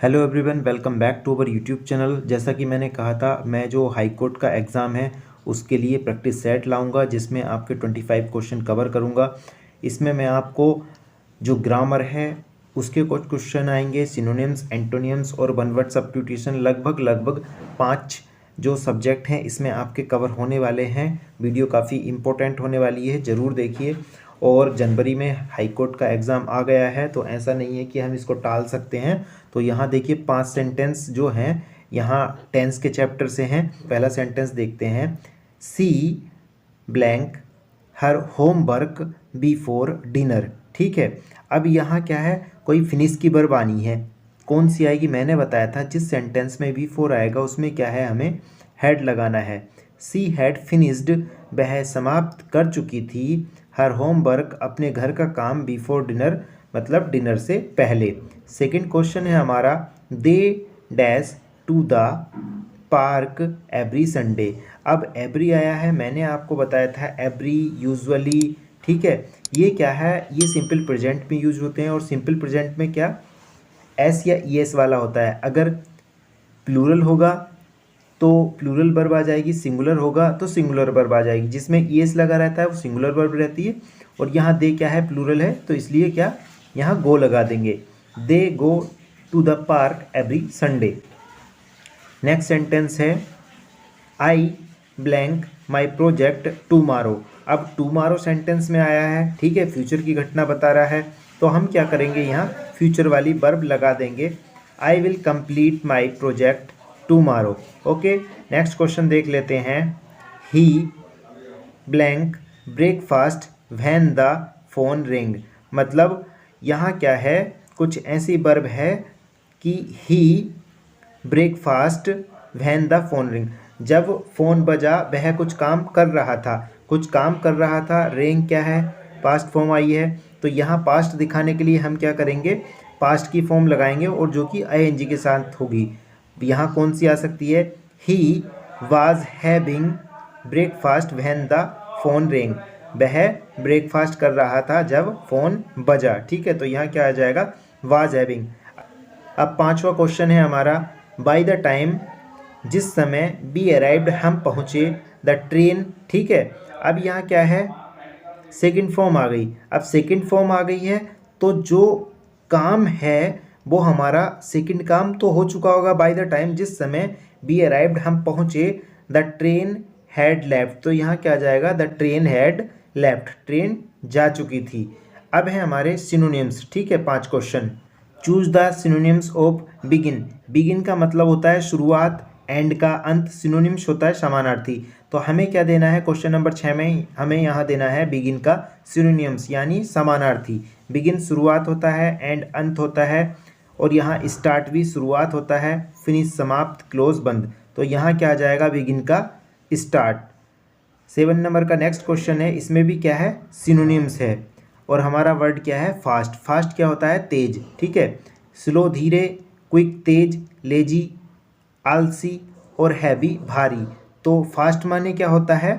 Hello everyone, welcome back to our YouTube channel. जैसा कि मैंने कहा था, मैं जो हाई कोर्ट का एग्ज़ाम है उसके लिए प्रैक्टिस सेट लाऊंगा जिसमें आपके 25 क्वेश्चन कवर करूंगा। इसमें मैं आपको जो ग्रामर है उसके कुछ क्वेश्चन आएंगे, सिनोनिम्स, एंटोनियम्स और वन वर्ड सब्स्टिट्यूशन, लगभग 5 जो सब्जेक्ट हैं इसमें आपके कवर होने वाले हैं। वीडियो काफ़ी इंपॉर्टेंट होने वाली है, ज़रूर देखिए। और जनवरी में हाई कोर्ट का एग्ज़ाम आ गया है तो ऐसा नहीं है कि हम इसको टाल सकते हैं। तो यहाँ देखिए 5 सेंटेंस जो हैं यहाँ टेंस के चैप्टर से हैं। पहला सेंटेंस देखते हैं, see blank her homework before dinner. ठीक है, अब यहाँ क्या है, कोई फिनिश की वर्ब आनी है। कौन सी आएगी, मैंने बताया था जिस सेंटेंस में बिफोर आएगा उसमें क्या है, हमें हैड लगाना है। सी हैड फिनिश्ड, वह समाप्त कर चुकी थी, हर होमवर्क अपने घर का काम, बिफोर डिनर मतलब डिनर से पहले। सेकंड क्वेश्चन है हमारा, they dash to the park every Sunday. अब एवरी आया है, मैंने आपको बताया था एवरी, यूजुअली। ठीक है, ये क्या है, ये सिंपल प्रेजेंट में यूज होते हैं और सिंपल प्रेजेंट में क्या एस या ई एस वाला होता है। अगर प्लूरल होगा तो प्लूरल वर्ब आ जाएगी, सिंगुलर होगा तो सिंगुलर वर्ब आ जाएगी। जिसमें ई एस लगा रहता है वो सिंगुलर वर्ब रहती है। और यहाँ दे क्या है, प्लूरल है, तो इसलिए क्या यहाँ गो लगा देंगे, they go to the park every Sunday. Next sentence है, I blank my project tomorrow. अब टुमारो सेंटेंस में आया है, ठीक है, फ्यूचर की घटना बता रहा है, तो हम क्या करेंगे, यहाँ फ्यूचर वाली वर्ब लगा देंगे, I will complete my project tomorrow. Okay, next question देख लेते हैं, he blank breakfast when the phone ring. मतलब यहाँ क्या है, कुछ ऐसी वर्ब है कि he breakfast when the phone ring, जब फ़ोन बजा वह कुछ काम कर रहा था, कुछ काम कर रहा था। रिंग क्या है, पास्ट फॉर्म आई है, तो यहाँ पास्ट दिखाने के लिए हम क्या करेंगे, पास्ट की फॉर्म लगाएंगे और जो कि आईएनजी के साथ होगी। यहाँ कौन सी आ सकती है, he was having breakfast when the phone ring, वह ब्रेकफास्ट कर रहा था जब फ़ोन बजा। ठीक है, तो यहाँ क्या आ जाएगा, वाज हैविंग। अब पांचवा क्वेश्चन है हमारा, बाय द टाइम, जिस समय, बी अराइव्ड हम पहुँचे, द ट्रेन। ठीक है, अब यहाँ क्या है, सेकंड फॉर्म आ गई। अब सेकंड फॉर्म आ गई है तो जो काम है वो हमारा सेकंड काम तो हो चुका होगा, बाय द टाइम जिस समय बी अराइव्ड हम पहुँचे, द ट्रेन हैड लेफ्ट, तो यहाँ क्या आ जाएगा, the train had left, train जा चुकी थी। अब है हमारे सिनोनिम्स। ठीक है, 5 question, choose the synonyms of begin. Begin का मतलब होता है शुरुआत, एंड का अंत, सिनोनिम्स होता है समानार्थी। तो हमें क्या देना है, क्वेश्चन नंबर 6 में हमें यहाँ देना है बिगिन का सिनोनिम्स यानी समानार्थी। बिगिन शुरुआत होता है, एंड अंत होता है, और यहाँ स्टार्ट भी शुरुआत होता है, फिनिश समाप्त, क्लोज बंद। तो यहाँ क्या आ जाएगा, बिगिन का स्टार्ट। 7 नंबर का नेक्स्ट क्वेश्चन है, इसमें भी क्या है, सिनोनिम्स है, और हमारा वर्ड क्या है, फास्ट। फास्ट क्या होता है, तेज। ठीक है, स्लो धीरे, क्विक तेज, लेजी आलसी, और हैवी भारी। तो फास्ट माने क्या होता है,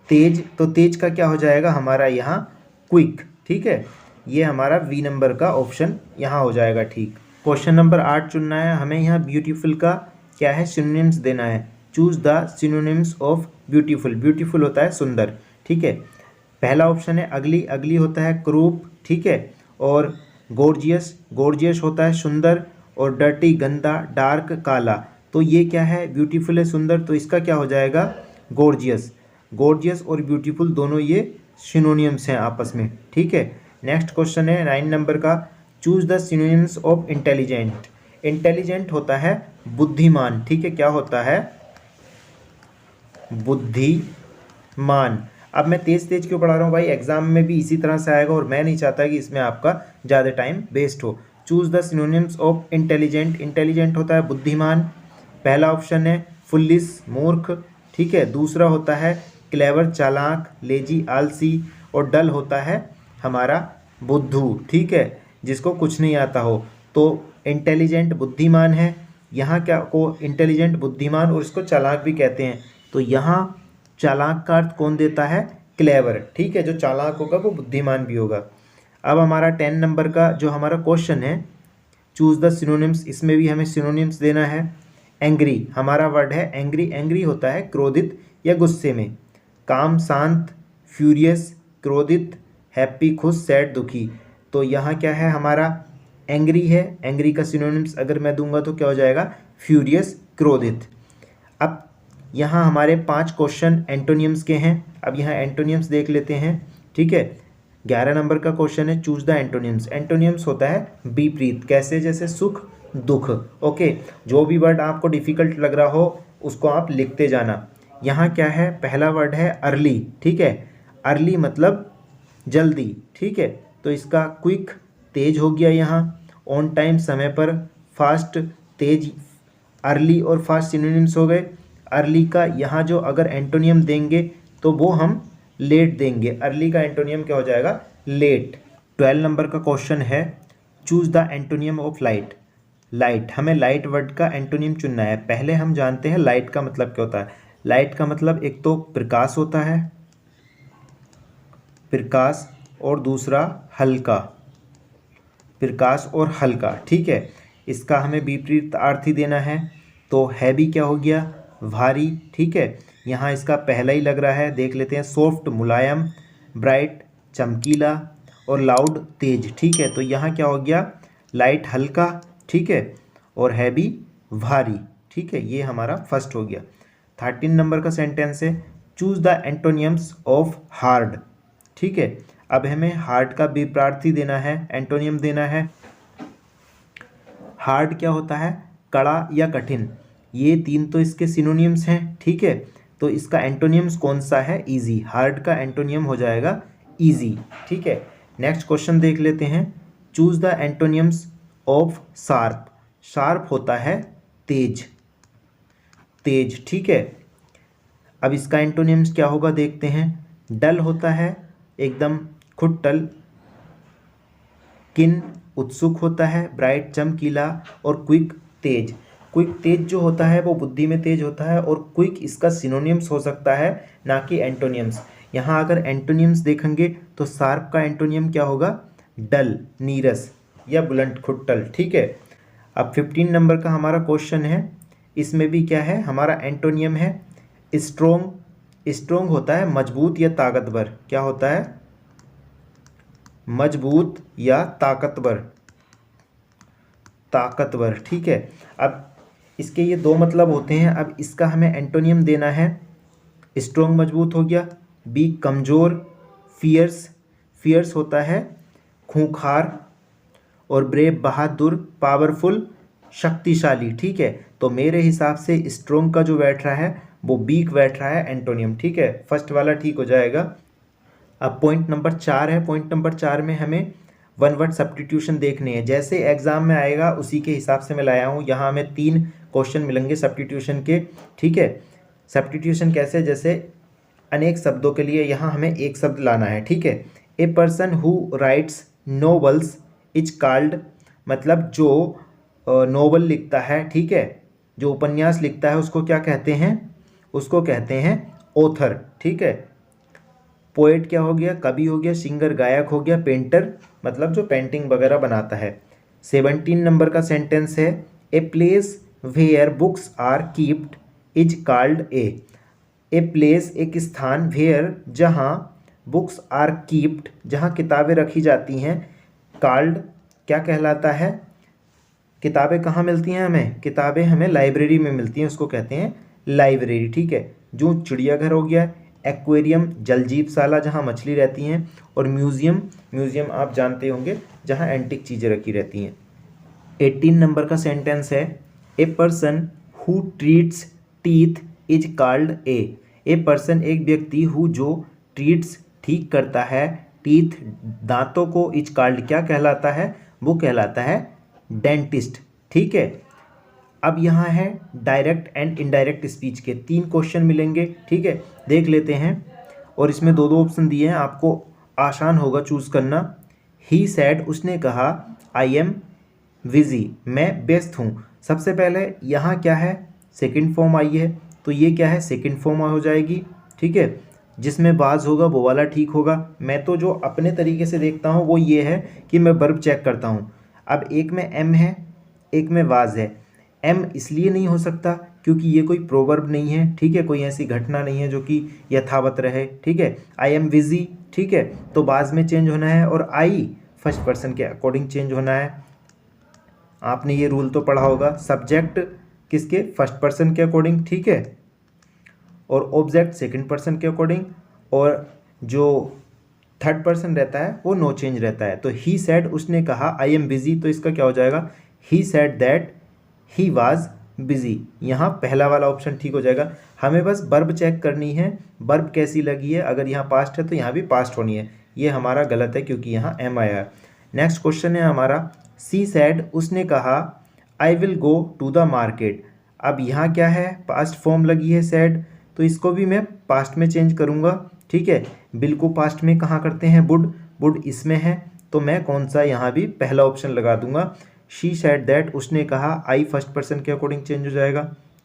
तेज, तो तेज का क्या हो जाएगा हमारा यहाँ क्विक। ठीक है, ये हमारा बी नंबर का ऑप्शन यहाँ हो जाएगा। ठीक, क्वेश्चन नंबर 8 चुनना है हमें। यहाँ ब्यूटीफुल का क्या है, सिनोनिम्स देना है। Choose the synonyms of beautiful. Beautiful होता है सुंदर। ठीक है, पहला ऑप्शन है अगली। अगली होता है क्रूप। ठीक है, और गॉर्जियस। गॉर्जियस होता है सुंदर, और डर्टी गंदा, डार्क काला। तो ये क्या है, ब्यूटीफुल है सुंदर, तो इसका क्या हो जाएगा, गॉर्जियस। गॉर्जियस और ब्यूटीफुल दोनों ये सिनोनिम्स हैं आपस में। ठीक है, नेक्स्ट क्वेश्चन है 9 नंबर का, choose the synonyms of intelligent. Intelligent होता है बुद्धिमान। ठीक है, क्या होता है, बुद्धिमान। अब मैं तेज तेज क्यों पढ़ा रहा हूँ भाई, एग्जाम में भी इसी तरह से आएगा और मैं नहीं चाहता कि इसमें आपका ज़्यादा टाइम वेस्ट हो। Choose the synonyms of intelligent. Intelligent होता है बुद्धिमान, पहला ऑप्शन है। फुल्लिश मूर्ख। ठीक है, दूसरा होता है क्लेवर चालाक, लेजी आलसी, और डल होता है हमारा बुद्धू। ठीक है, जिसको कुछ नहीं आता हो। तो इंटेलिजेंट बुद्धिमान है, यहाँ क्या को इंटेलिजेंट बुद्धिमान, और इसको चालाक भी कहते हैं। तो यहाँ चालाक का अर्थ कौन देता है, क्लेवर। ठीक है, जो चालाक होगा वो बुद्धिमान भी होगा। अब हमारा 10 नंबर का जो हमारा क्वेश्चन है, चूज द सिनोनिम्स, इसमें भी हमें सिनोनिम्स देना है। एंग्री हमारा वर्ड है एंग्री, एंग्री होता है क्रोधित या गुस्से में। काम शांत, फ्यूरियस क्रोधित, हैप्पी खुश, सैड दुखी। तो यहाँ क्या है हमारा एंग्री है, एंग्री का सिनोनिम्स अगर मैं दूंगा तो क्या हो जाएगा फ्यूरियस क्रोधित। अब यहाँ हमारे 5 क्वेश्चन एंटोनियम्स के हैं। अब यहाँ एंटोनियम्स देख लेते हैं, ठीक है। 11 नंबर का क्वेश्चन है चूज द एंटोनियम्स। एंटोनियम्स होता है विपरीत, कैसे, जैसे सुख दुख। ओके, जो भी वर्ड आपको डिफिकल्ट लग रहा हो उसको आप लिखते जाना। यहाँ क्या है, पहला वर्ड है अर्ली, ठीक है। अर्ली मतलब जल्दी, ठीक है। तो इसका क्विक तेज हो गया यहाँ, ऑन टाइम समय पर, फास्ट तेज, अर्ली और फास्ट सिनोनिम्स हो गए। अर्ली का यहाँ जो अगर एंटोनियम देंगे तो वो हम लेट देंगे। अर्ली का एंटोनियम क्या हो जाएगा लेट। 12 नंबर का क्वेश्चन है choose the antonym of light. Light, हमें लाइट वर्ड का एंटोनियम चुनना है। पहले हम जानते हैं लाइट का मतलब क्या होता है। लाइट का मतलब एक तो प्रकाश होता है, प्रकाश, और दूसरा हल्का, प्रकाश और हल्का, ठीक है। इसका हमें विपरीत अर्थ ही देना है। तो हैवी क्या हो गया भारी, ठीक है। यहाँ इसका पहला ही लग रहा है, देख लेते हैं। सॉफ्ट मुलायम, ब्राइट चमकीला, और लाउड तेज, ठीक है। तो यहाँ क्या हो गया लाइट हल्का, ठीक है, और हैवी भारी, ठीक है। ये हमारा फर्स्ट हो गया। 13 नंबर का सेंटेंस है चूज द एंटोनियम्स ऑफ हार्ड, ठीक है। अब हमें हार्ड का विपरीत देना है, एंटोनियम देना है। हार्ड क्या होता है कड़ा या कठिन। ये 3 तो इसके सिनोनियम्स हैं, ठीक है। तो इसका एंटोनियम्स कौन सा है इजी। हार्ड का एंटोनियम हो जाएगा इजी, ठीक है। नेक्स्ट क्वेश्चन देख लेते हैं choose the एंटोनियम्स of sharp. Sharp होता है तेज, तेज, ठीक है। अब इसका एंटोनियम्स क्या होगा देखते हैं। डल होता है एकदम खुट्टल, किन उत्सुक होता है, ब्राइट चमकीला, और क्विक तेज। क्विक तेज जो होता है वो बुद्धि में तेज होता है, और क्विक इसका सिनोनिम्स हो सकता है ना कि एंटोनियम्स। यहाँ अगर एंटोनियम्स देखेंगे तो शार्प का एंटोनियम क्या होगा डल, नीरस या बुलंद खुट्टल, ठीक है। अब 15 नंबर का हमारा क्वेश्चन है, इसमें भी क्या है हमारा एंटोनियम है स्ट्रोंग। स्ट्रोंग होता है मजबूत या ताकतवर, क्या होता है मजबूत या ताकतवर, ताकतवर, ठीक है। अब इसके ये 2 मतलब होते हैं। अब इसका हमें एंटोनियम देना है। स्ट्रोंग मजबूत हो गया, बी कमज़ोर, फियर्स, फियर्स होता है खूंखार, और ब्रेव बहादुर, पावरफुल शक्तिशाली, ठीक है। तो मेरे हिसाब से स्ट्रोंग का जो बैठ रहा है वो वीक बैठ रहा है एंटोनियम, ठीक है। फर्स्ट वाला ठीक हो जाएगा। अब पॉइंट नंबर 4 है। पॉइंट नंबर 4 में हमें वन वर्ड सब्स्टिट्यूशन देखनी है। जैसे एग्जाम में आएगा उसी के हिसाब से मैं लाया हूँ। यहाँ हमें 3 क्वेश्चन मिलेंगे सब्स्टिट्यूशन के, ठीक है। सब्स्टिट्यूशन कैसे, जैसे अनेक शब्दों के लिए यहाँ हमें एक शब्द लाना है, ठीक है। A person who rights novels is called, मतलब जो नोवेल लिखता है, ठीक है, जो उपन्यास लिखता है उसको क्या कहते हैं, उसको कहते हैं ऑथर, ठीक है। पोएट क्या हो गया कवि हो गया, सिंगर गायक हो गया, पेंटर मतलब जो पेंटिंग वगैरह बनाता है। 17 नंबर का सेंटेंस है a place where books are keeped is called a place एक स्थान, वेयर जहाँ, बुक्स आर कीप्ड जहाँ किताबें रखी जाती हैं, कॉल्ड क्या कहलाता है, किताबें कहाँ मिलती हैं हमें, किताबें हमें लाइब्रेरी में मिलती हैं, उसको कहते हैं लाइब्रेरी, ठीक है। जो चिड़ियाघर हो गया, एक्वेरियम जलजीवशाला जहाँ मछली रहती हैं, और म्यूज़ियम, म्यूज़ियम आप जानते होंगे जहाँ एंटिक चीज़ें रखी रहती हैं। 18 नंबर का सेंटेंस है a person who treats teeth is called a person एक व्यक्ति हु जो ट्रीट्स ठीक करता है, टीथ दांतों को, इज कॉल्ड क्या कहलाता है, वो कहलाता है डेंटिस्ट, ठीक है। अब यहाँ है डायरेक्ट एंड इनडायरेक्ट स्पीच के 3 क्वेश्चन मिलेंगे, ठीक है, देख लेते हैं। और इसमें 2 ऑप्शन दिए हैं, आपको आसान होगा चूज़ करना। ही सैड उसने कहा, आई एम बिजी मैं व्यस्त हूँ। सबसे पहले यहाँ क्या है सेकंड फॉर्म आई है, तो ये क्या है सेकंड फॉर्म हो जाएगी, ठीक है। जिसमें बाज होगा वो वाला ठीक होगा। मैं तो जो अपने तरीके से देखता हूँ वो ये है कि मैं वर्ब चेक करता हूँ। अब एक में एम है एक में वाज है। एम इसलिए नहीं हो सकता क्योंकि ये कोई प्रोवर्ब नहीं है, ठीक है, कोई ऐसी घटना नहीं है जो कि यथावत रहे, ठीक है। आई एम बिजी, ठीक है, तो वाज में चेंज होना है और आई फर्स्ट पर्सन के अकॉर्डिंग चेंज होना है। आपने ये रूल तो पढ़ा होगा, सब्जेक्ट किसके, फर्स्ट पर्सन के अकॉर्डिंग, ठीक है, और ऑब्जेक्ट सेकंड पर्सन के अकॉर्डिंग, और जो थर्ड पर्सन रहता है वो नो चेंज रहता है। तो ही सेड, उसने कहा, आई एम बिजी, तो इसका क्या हो जाएगा, he said that he was busy. यहाँ पहला वाला ऑप्शन ठीक हो जाएगा। हमें बस वर्ब चेक करनी है, वर्ब कैसी लगी है, अगर यहाँ पास्ट है तो यहाँ भी पास्ट होनी है। ये हमारा गलत है क्योंकि यहाँ एम आया है। नेक्स्ट क्वेश्चन है हमारा, सी सेड, उसने कहा, I will go to the market. अब यहाँ क्या है, पास्ट फॉर्म लगी है सेड, तो इसको भी मैं पास्ट में चेंज करूँगा, ठीक है। बिल को पास्ट में कहाँ करते हैं, वुड, वुड इसमें है, तो मैं कौन सा यहाँ भी पहला ऑप्शन लगा दूंगा, शी सेड दैट, उसने कहा, आई फर्स्ट पर्सन के अकॉर्डिंग चेंज हो जाएगा,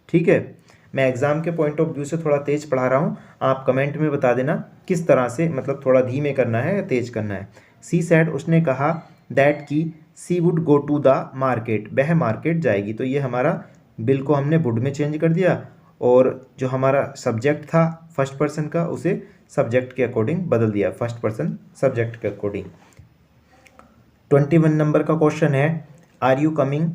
ठीक है। मैं एग्जाम के पॉइंट ऑफ व्यू से थोड़ा तेज पढ़ा रहा हूँ, आप कमेंट में बता देना किस तरह से, मतलब थोड़ा धीमे करना है या तेज करना है। सी सेड, उसने कहा, दैट की she would go to the market, वह मार्केट जाएगी। तो ये हमारा बिल को हमने वुड में चेंज कर दिया, और जो हमारा सब्जेक्ट था फर्स्ट पर्सन का, उसे सब्जेक्ट के अकॉर्डिंग बदल दिया, फर्स्ट पर्सन सब्जेक्ट के अकॉर्डिंग। 21 नंबर का क्वेश्चन है, are you coming,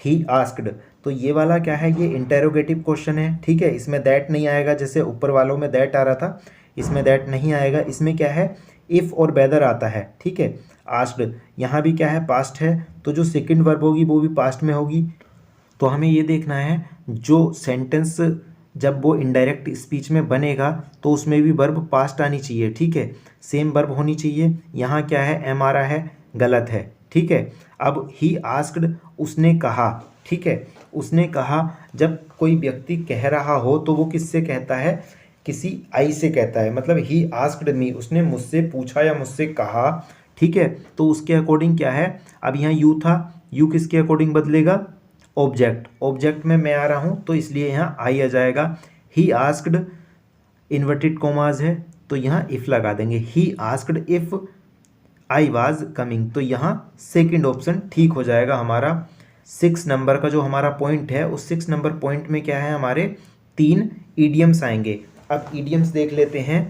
he asked. तो ये वाला क्या है, ये इंटेरोगेटिव क्वेश्चन है, ठीक है। इसमें दैट नहीं आएगा, जैसे ऊपर वालों में दैट आ रहा था, इसमें दैट नहीं आएगा। इसमें क्या है, इफ़ और वेदर आता है, ठीक है। आस्क्ड यहाँ भी क्या है, पास्ट है, तो जो सेकंड वर्ब होगी वो भी पास्ट में होगी। तो हमें ये देखना है, जो सेंटेंस जब वो इनडायरेक्ट स्पीच में बनेगा तो उसमें भी वर्ब पास्ट आनी चाहिए, ठीक है, सेम वर्ब होनी चाहिए। यहाँ क्या है, एम आ रहा है, गलत है, ठीक है। अब ही आस्क्ड, उसने कहा, ठीक है, उसने कहा, जब कोई व्यक्ति कह रहा हो तो वो किससे कहता है, किसी आई से कहता है, मतलब ही आस्क्ड मी, उसने मुझसे पूछा या मुझसे कहा, ठीक है। तो उसके अकॉर्डिंग क्या है, अब यहाँ यू था, यू किसके अकॉर्डिंग बदलेगा, ऑब्जेक्ट, ऑब्जेक्ट में मैं आ रहा हूँ तो इसलिए यहाँ आई आ जाएगा। ही आस्क्ड, इन्वर्टेड कॉमाज है, तो यहाँ इफ़ लगा देंगे, he asked if I was coming, तो यहाँ सेकंड ऑप्शन ठीक हो जाएगा हमारा। 6 नंबर का जो हमारा पॉइंट है, उस 6 नंबर पॉइंट में क्या है, हमारे 3 ईडियम्स आएंगे। अब ईडियम्स देख लेते हैं।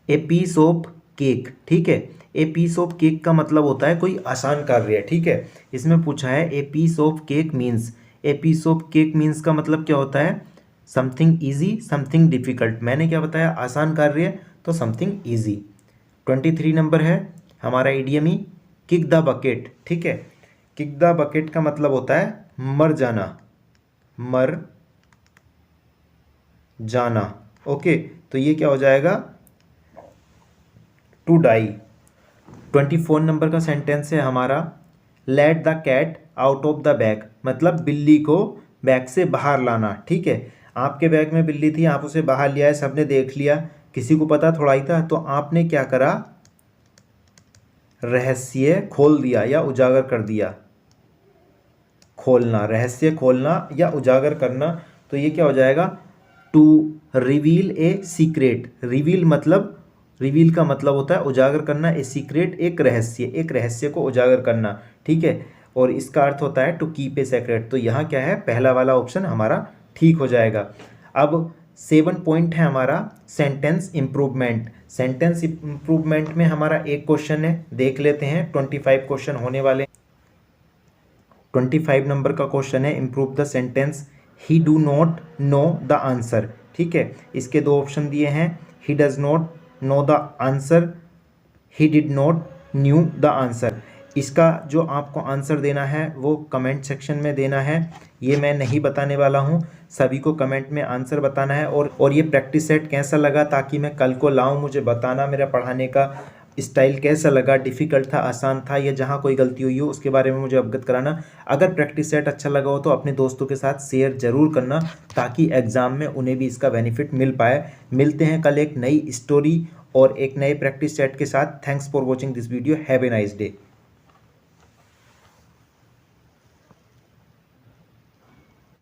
ए पीस ऑफ केक, ठीक है, ए पीस ऑफ केक का मतलब होता है कोई आसान कार्य है, ठीक है। इसमें पूछा है a piece of cake means, a piece of cake means का मतलब क्या होता है, समथिंग ईजी, समथिंग डिफिकल्ट। मैंने क्या बताया, आसान कार्य, तो समथिंग ईजी। 23 नंबर है हमारा idiom he, kick the bucket, ठीक है। किक द बकेट का मतलब होता है मर जाना, मर जाना, ओके। तो ये क्या हो जाएगा, टू डाई। 24 नंबर का सेंटेंस है हमारा, let the cat out of the bag, मतलब बिल्ली को बैग से बाहर लाना, ठीक है। आपके बैग में बिल्ली थी, आप उसे बाहर लिया है, सबने देख लिया, किसी को पता थोड़ा ही था, तो आपने क्या करा, रहस्य खोल दिया या उजागर कर दिया। खोलना, रहस्य खोलना या उजागर करना, तो ये क्या हो जाएगा, to reveal a secret. Reveal मतलब, रिवील का मतलब होता है उजागर करना, ए सीक्रेट एक रहस्य, एक रहस्य को उजागर करना, ठीक है। और इसका अर्थ होता है टू कीप ए सीक्रेट। तो यहाँ क्या है, पहला वाला ऑप्शन हमारा ठीक हो जाएगा। अब 7 पॉइंट है हमारा सेंटेंस इम्प्रूवमेंट। सेंटेंस इम्प्रूवमेंट में हमारा एक क्वेश्चन है, देख लेते हैं। 25 क्वेश्चन होने वाले। 25 नंबर का क्वेश्चन है, improve the sentence, he do not know the answer, ठीक है। इसके 2 ऑप्शन दिए हैं, he does not know the answer, he did not new the answer. इसका जो आपको आंसर देना है वो कमेंट सेक्शन में देना है, ये मैं नहीं बताने वाला हूँ, सभी को कमेंट में आंसर बताना है। और ये प्रैक्टिस सेट कैसा लगा, ताकि मैं कल को लाऊं, मुझे बताना मेरा पढ़ाने का स्टाइल कैसा लगा, डिफ़िकल्ट था, आसान था, या जहाँ कोई गलती हुई हो उसके बारे में मुझे अवगत कराना। अगर प्रैक्टिस सेट अच्छा लगा हो तो अपने दोस्तों के साथ शेयर ज़रूर करना, ताकि एग्ज़ाम में उन्हें भी इसका बेनिफिट मिल पाए। मिलते हैं कल एक नई स्टोरी और एक नए प्रैक्टिस सेट के साथ। Thanks for watching this video, have a nice day.